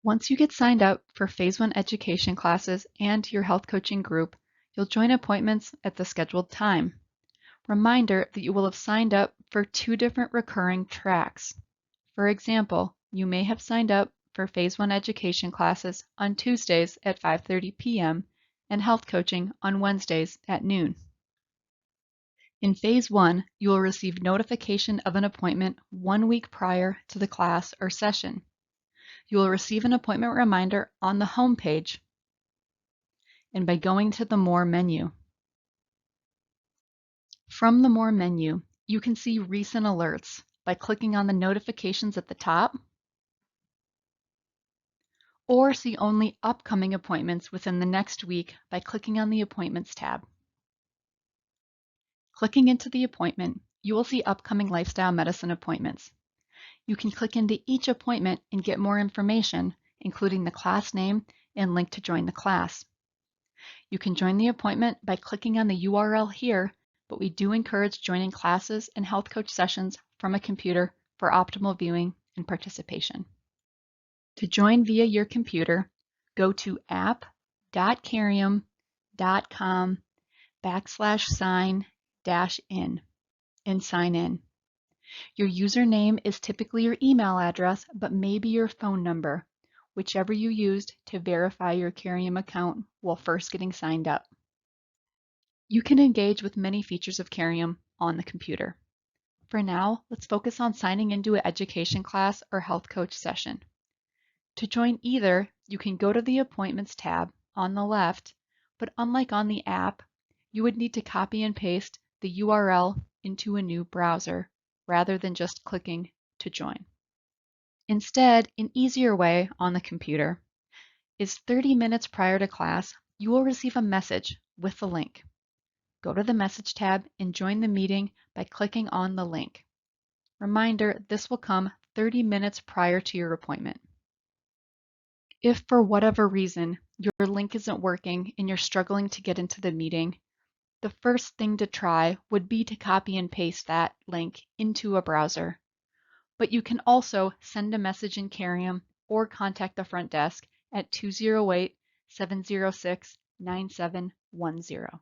Once you get signed up for Phase 1 education classes and your health coaching group, you'll join appointments at the scheduled time. Reminder that you will have signed up for 2 different recurring tracks. For example, you may have signed up for Phase 1 education classes on Tuesdays at 5:30 p.m. and health coaching on Wednesdays at noon. In Phase 1, you will receive notification of an appointment 1 week prior to the class or session. You will receive an appointment reminder on the home page and by going to the More menu. From the More menu, you can see recent alerts by clicking on the notifications at the top, or see only upcoming appointments within the next week by clicking on the Appointments tab. Clicking into the appointment, you will see upcoming lifestyle medicine appointments. You can click into each appointment and get more information, including the class name and link to join the class. You can join the appointment by clicking on the URL here, but we do encourage joining classes and health coach sessions from a computer for optimal viewing and participation. To join via your computer, go to app.carium.com/sign-in and sign in. Your username is typically your email address, but maybe your phone number, whichever you used to verify your Carium account while first getting signed up. You can engage with many features of Carium on the computer. For now, let's focus on signing into an education class or health coach session. To join either, you can go to the Appointments tab on the left, but unlike on the app, you would need to copy and paste the URL into a new browser rather than just clicking to join. Instead, an easier way on the computer is 30 minutes prior to class, you will receive a message with the link. Go to the Message tab and join the meeting by clicking on the link. Reminder, this will come 30 minutes prior to your appointment. If for whatever reason your link isn't working and you're struggling to get into the meeting, the first thing to try would be to copy and paste that link into a browser. But you can also send a message in Carium or contact the front desk at 208-706-9710.